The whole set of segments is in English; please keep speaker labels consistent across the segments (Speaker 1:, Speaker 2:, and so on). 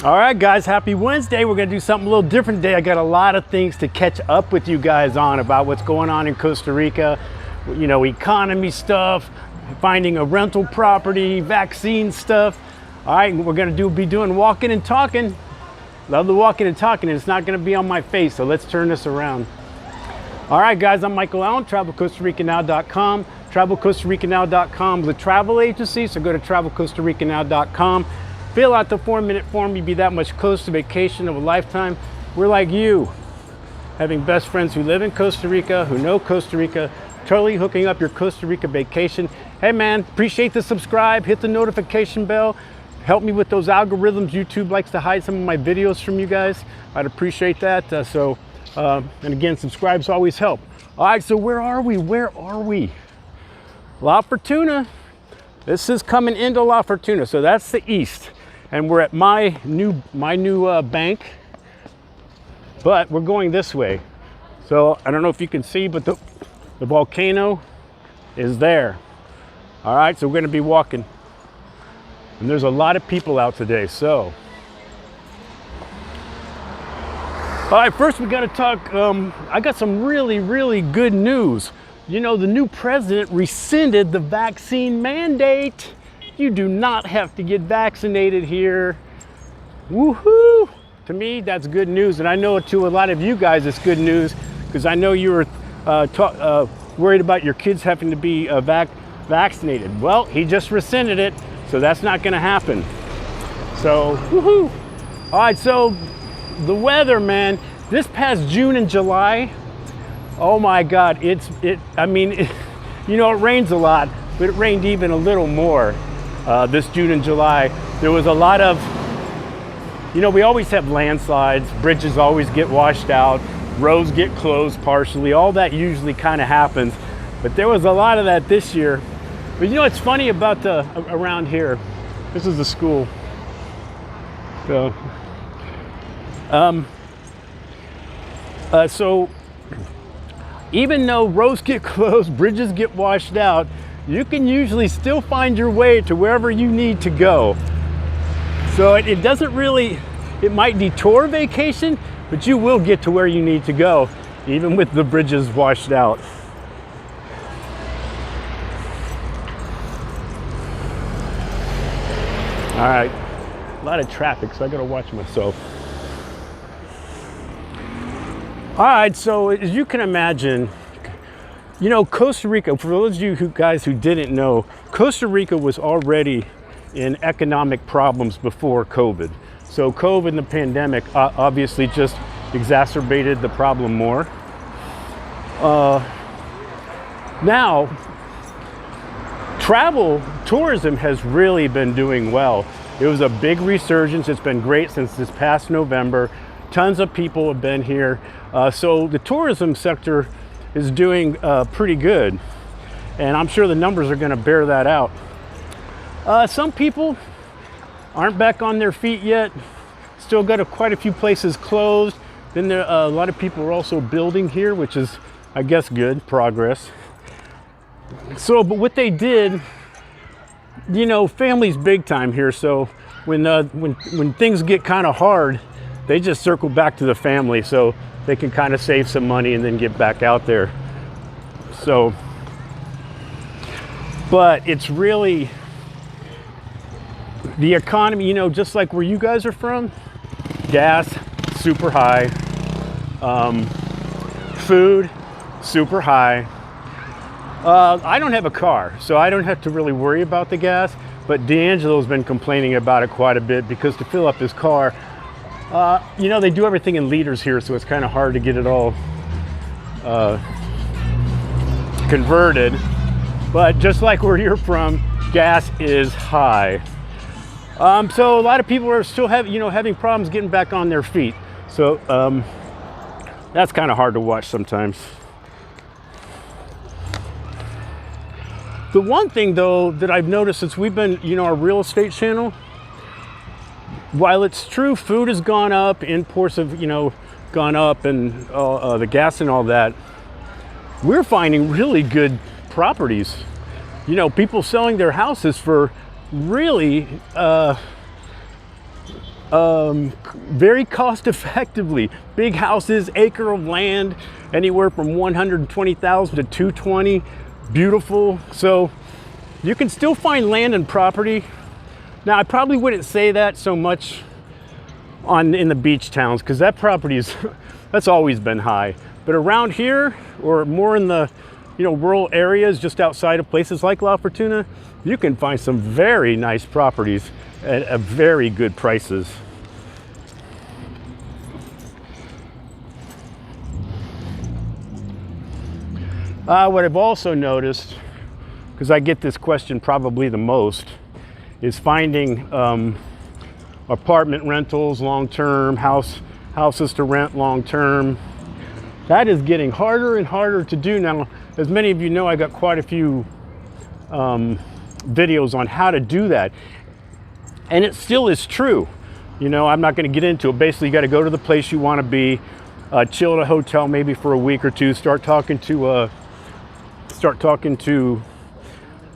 Speaker 1: All right, guys, happy Wednesday. We're gonna do something a little different today. I got a lot of things to catch up with you guys on about what's going on in Costa Rica. You know, economy stuff, finding a rental property, vaccine stuff. All right, we're gonna be doing walking and talking. Love the walking and talking, and it's not gonna be on my face, so let's turn this around. All right, guys, I'm Michael Allen, travelcostaricanow.com. TravelCostaRicaNow.com is a travel agency, so go to TravelCostaRicaNow.com. Fill out the 4-minute form. You'd be that much close to vacation of a lifetime. We're like you, having best friends who live in Costa Rica, who know Costa Rica, totally hooking up your Costa Rica vacation. Hey man, appreciate the subscribe, hit the notification bell. Help me with those algorithms. YouTube likes to hide some of my videos from you guys. I'd appreciate that. And again, subscribes always help. All right, so where are we? La Fortuna. This is coming into La Fortuna, so that's the east. And we're at my new bank, but we're going this way. So I don't know if you can see, but the volcano is there. All right, so we're gonna be walking. And there's a lot of people out today, so. All right, first we gotta talk, I got some really good news. You know, the new president rescinded the vaccine mandate. You do not have to get vaccinated here. Woohoo! To me, that's good news. And I know to a lot of you guys, it's good news because I know you were worried about your kids having to be vaccinated. Well, he just rescinded it, so that's not gonna happen. So, woohoo! All right, so the weather, man, this past June and July, oh my God, you know, it rains a lot, but it rained even a little more this June and July. There was a lot of, you know, we always have landslides, bridges always get washed out, roads get closed partially, all that usually kind of happens. But there was a lot of that this year. But you know what's funny about around here? This is the school. So, so even though roads get closed, bridges get washed out, you can usually still find your way to wherever you need to go. So it doesn't really, it might detour vacation, but you will get to where you need to go, even with the bridges washed out. All right, a lot of traffic, so I gotta watch myself. All right, so as you can imagine, you know, Costa Rica, for those of you guys who didn't know, Costa Rica was already in economic problems before COVID. So COVID and the pandemic obviously just exacerbated the problem more. Now, tourism has really been doing well. It was a big resurgence. It's been great since this past November. Tons of people have been here. So the tourism sector is doing pretty good. And I'm sure the numbers are gonna bear that out. Some people aren't back on their feet yet. Still got quite a few places closed. Then a lot of people are also building here, which is, I guess, good progress. So, but what they did, you know, family's big time here. So when things get kind of hard, they just circle back to the family so they can kind of save some money and then get back out there. So, but it's really the economy, you know, just like where you guys are from, gas, super high, food, super high. I don't have a car, so I don't have to really worry about the gas, but D'Angelo's been complaining about it quite a bit because to fill up his car, you know, they do everything in liters here, so it's kind of hard to get it all converted. But just like where you're from, gas is high. So a lot of people are still having problems getting back on their feet. So that's kind of hard to watch sometimes. The one thing though that I've noticed since we've been, you know, our real estate channel, while it's true food has gone up, imports have, you know, gone up, and the gas and all that, we're finding really good properties. You know, people selling their houses for really very cost effectively. Big houses, acre of land, anywhere from 120,000 to 220. Beautiful. So you can still find land and property. Now, I probably wouldn't say that so much in the beach towns, because that property is that's always been high. But around here, or more in the rural areas just outside of places like La Fortuna, you can find some very nice properties at very good prices. What I've also noticed, because I get this question probably the most, is finding apartment rentals long-term, houses to rent long-term. That is getting harder and harder to do now. As many of you know, I got quite a few videos on how to do that. And it still is true. I'm not going to get into it. Basically, you got to go to the place you want to be, chill at a hotel maybe for a week or two, start talking to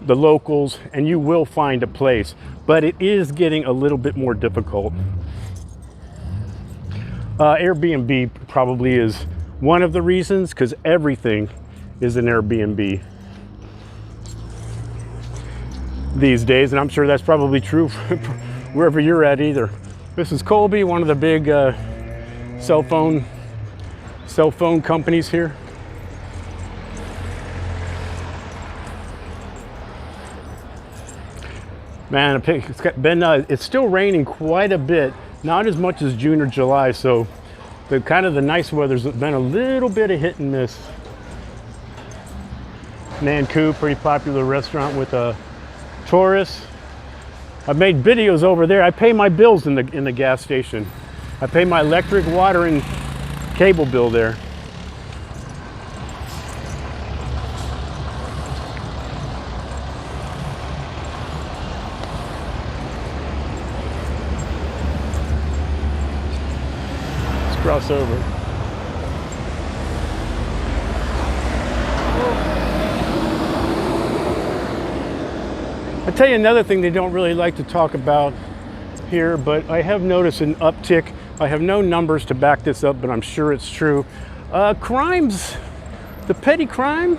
Speaker 1: the locals, and you will find a place. But it is getting a little bit more difficult. Airbnb probably is one of the reasons, because everything is an Airbnb these days, and I'm sure that's probably true wherever you're at either. This is Colby, one of the big cell phone companies here. Man, it's still raining quite a bit, not as much as June or July, so the nice weather's been a little bit of hit and miss. Nankou, pretty popular restaurant with tourists. I've made videos over there. I pay my bills in the gas station. I pay my electric, water, and cable bill there. Cross over. I'll tell you another thing they don't really like to talk about here, but I have noticed an uptick. I have no numbers to back this up, but I'm sure it's true. Crimes, the petty crime,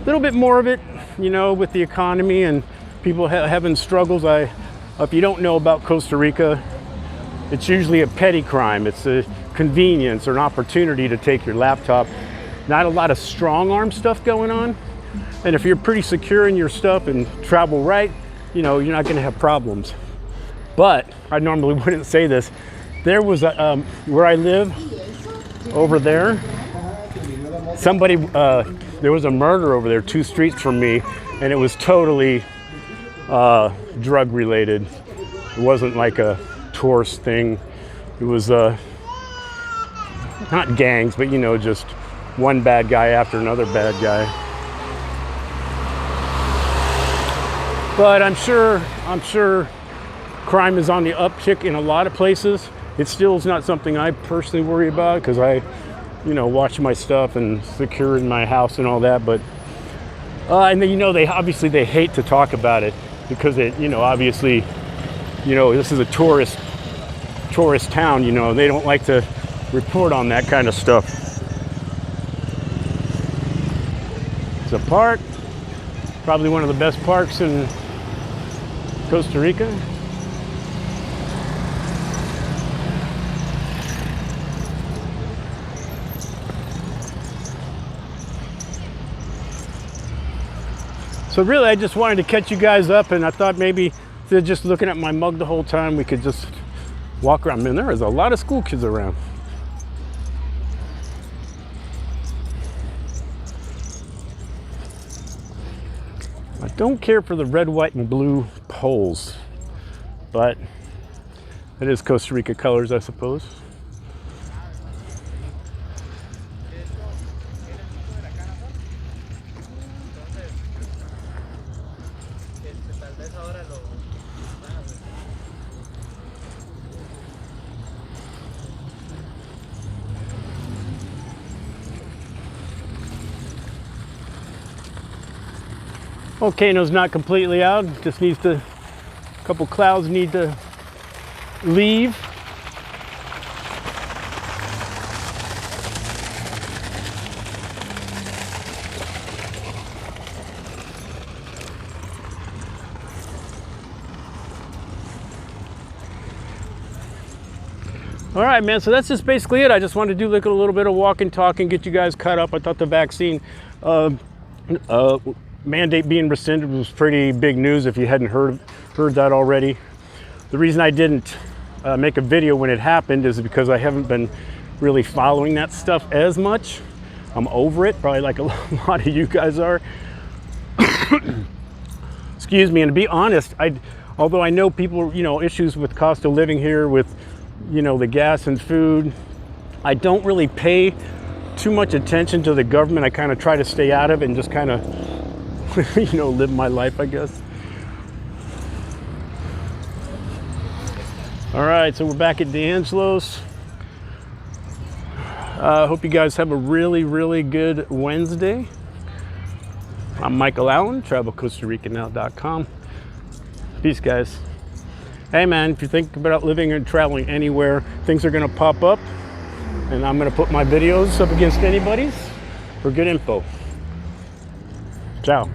Speaker 1: a little bit more of it, with the economy and people having struggles. If you don't know about Costa Rica, it's usually a petty crime. It's a convenience or an opportunity to take your laptop. Not a lot of strong arm stuff going on. And if you're pretty secure in your stuff and travel right, you're not going to have problems. But I normally wouldn't say this. There was where I live over there, there was a murder over there 2 streets from me, and it was totally drug related. It wasn't like a tourist thing. It was not gangs, but just one bad guy after another bad guy. But I'm sure crime is on the uptick in a lot of places. It still is not something I personally worry about, because I watch my stuff and secure in my house and all that. But and then they hate to talk about it, because it obviously this is a tourist town, they don't like to report on that kind of stuff. It's a park, probably one of the best parks in Costa Rica. So really, I just wanted to catch you guys up, and I thought maybe instead of just looking at my mug the whole time, we could just walk around. Man, there is a lot of school kids around. I don't care for the red, white, and blue poles, but it is Costa Rica colors, I suppose. Volcano's not completely out, just needs to, a couple clouds need to leave. All right, man, so that's just basically it. I just wanted to do like a little bit of walk and talk and get you guys caught up. I thought the vaccine mandate being rescinded was pretty big news if you hadn't heard that already. The reason I didn't make a video when it happened is because I haven't been really following that stuff as much. I'm over it, probably like a lot of you guys are. Excuse me, and to be honest, although I know people, you know, issues with cost of living here with, you know, the gas and food, I don't really pay too much attention to the government. I kind of try to stay out of it and just kind of, you know, live my life, I guess. All right, so we're back at D'Angelo's. Hope you guys have a really, really good Wednesday. I'm Michael Allen, travelcostarica.com. Peace, guys. Hey man, if you think about living and traveling anywhere, things are gonna pop up and I'm gonna put my videos up against anybody's for good info. Ciao.